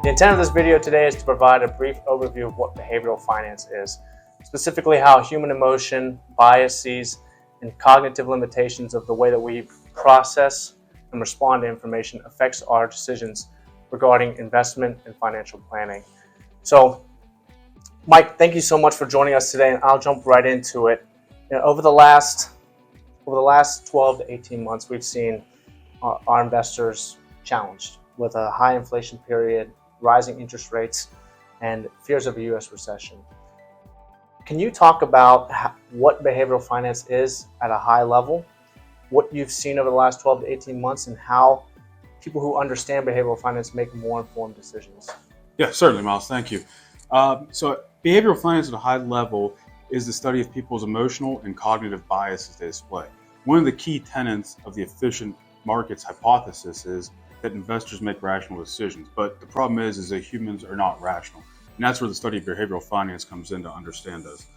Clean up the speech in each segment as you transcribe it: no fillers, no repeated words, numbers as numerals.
The intent of this video today is to provide a brief overview of what behavioral finance is, specifically how human emotion, biases, and cognitive limitations of the way that we process and respond to information affects our decisions regarding investment and financial planning. So, Mike, thank you so much for joining us today, and I'll jump right into it. Over the last 12 to 18 months, we've seen our investors challenged with a high inflation period, rising interest rates, and fears of a U.S. recession. Can you talk about what behavioral finance is at a high level, what you've seen over the last 12 to 18 months, and how people who understand behavioral finance make more informed decisions? Yeah, certainly, Miles. Thank you. So behavioral finance at a high level is the study of people's emotional and cognitive biases they display. One of the key tenets of the efficient markets hypothesis is that investors make rational decisions, but the problem is that humans are not rational. And that's where the study of behavioral finance comes in to understand this.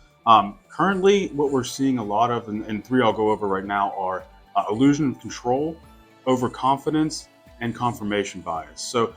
Currently, what we're seeing a lot of, and three I'll go over right now, are illusion of control, overconfidence, and confirmation bias. So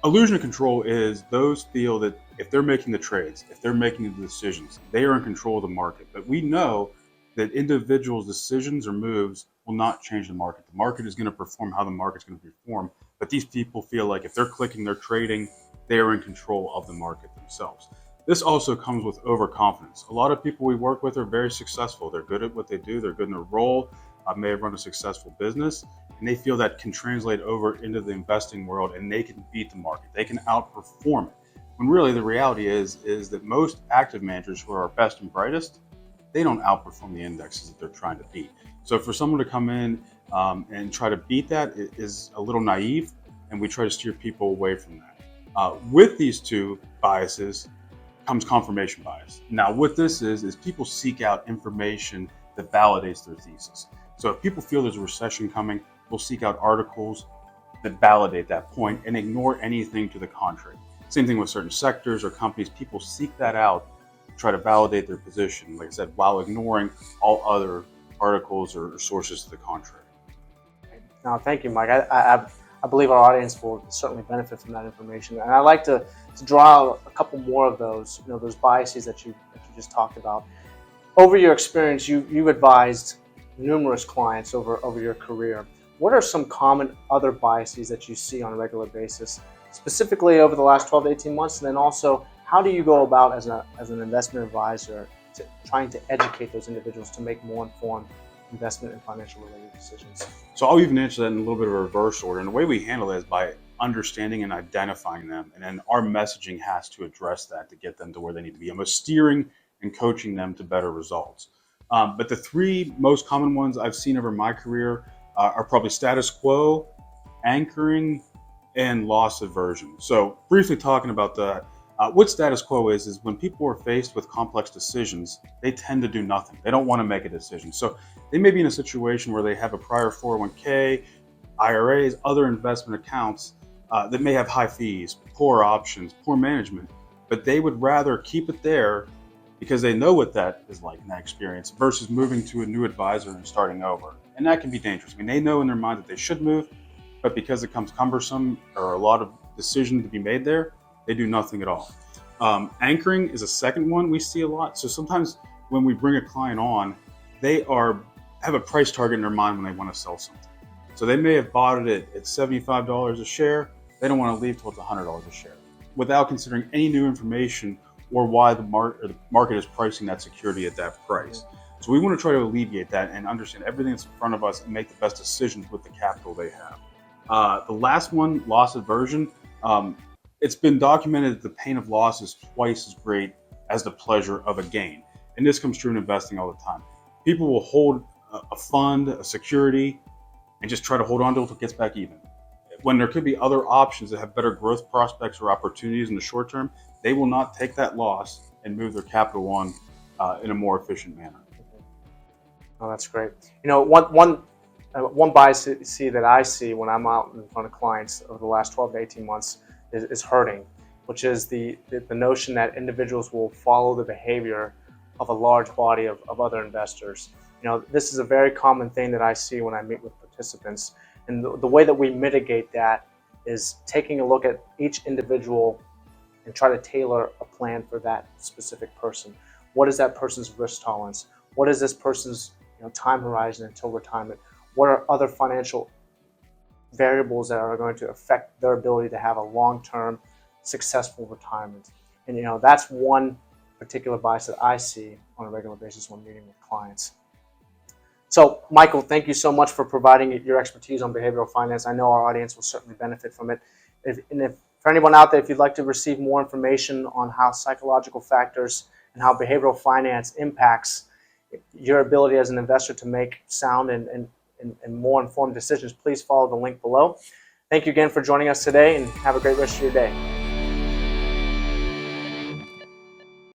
illusion of control is those feel that if they're making the trades, if they're making the decisions, they are in control of the market. But we know that individuals' decisions or moves will not change the market. The market is going to perform how the market's going to perform. But these people feel like if they're clicking, they're trading, they are in control of the market themselves. This also comes with overconfidence. A lot of people we work with are very successful. They're good at what they do. They're good in their role. May have run a successful business, and they feel that can translate over into the investing world, and they can beat the market. They can outperform it. When really the reality is that most active managers who are our best and brightest, they don't outperform the indexes that they're trying to beat. So for someone to come in and try to beat that is a little naive, and we try to steer people away from that. With these two biases comes confirmation bias. Now what this is people seek out information that validates their thesis. So if people feel there's a recession coming, they'll seek out articles that validate that point and ignore anything to the contrary. Same thing with certain sectors or companies. People seek that out, try to validate their position, like I said, while ignoring all other articles or sources to the contrary. Now, thank you, Mike. I believe our audience will certainly benefit from that information. And I'd like to draw out a couple more of those, those biases that you just talked about. Over your experience, you've advised numerous clients over your career. What are some common other biases that you see on a regular basis, specifically over the last 12 to 18 months? And then also, how do you go about as an investment advisor to trying to educate those individuals to make more informed investment and financial related decisions? So I'll even answer that in a little bit of a reverse order. And the way we handle it is by understanding and identifying them. And then our messaging has to address that to get them to where they need to be. I'm steering and coaching them to better results. But the three most common ones I've seen over my career are probably status quo, anchoring, and loss aversion. So briefly talking about that, what status quo is when people are faced with complex decisions, they tend to do nothing. They don't want to make a decision. So they may be in a situation where they have a prior 401k, IRAs, other investment accounts that may have high fees, poor options, poor management, but they would rather keep it there because they know what that is like in that experience versus moving to a new advisor and starting over. And that can be dangerous. I mean, they know in their mind that they should move, but because it comes cumbersome or a lot of decisions to be made there, they do nothing at all. Anchoring is a second one we see a lot. So sometimes when we bring a client on, they have a price target in their mind when they want to sell something. So they may have bought it at $75 a share. They don't want to leave till it's $100 a share without considering any new information or why the market is pricing that security at that price. So we want to try to alleviate that and understand everything that's in front of us and make the best decisions with the capital they have. The last one, loss aversion. It's been documented that the pain of loss is twice as great as the pleasure of a gain. And this comes true in investing all the time. People will hold a fund, a security, and just try to hold on to it until it gets back even. When there could be other options that have better growth prospects or opportunities in the short term, they will not take that loss and move their capital on in a more efficient manner. Oh, that's great. One bias that I see when I'm out in front of clients over the last 12 to 18 months is herding, which is the notion that individuals will follow the behavior of a large body of other investors. This is a very common thing that I see when I meet with participants. And the way that we mitigate that is taking a look at each individual and try to tailor a plan for that specific person. What is that person's risk tolerance? What is this person's time horizon until retirement? What are other financial variables that are going to affect their ability to have a long-term successful retirement? And that's one particular bias that I see on a regular basis when meeting with clients. So Michael, thank you so much for providing your expertise on behavioral finance. I know our audience will certainly benefit from it. For anyone out there, if you'd like to receive more information on how psychological factors and how behavioral finance impacts your ability as an investor to make sound and more informed decisions, please follow the link below. Thank you again for joining us today, and have a great rest of your day.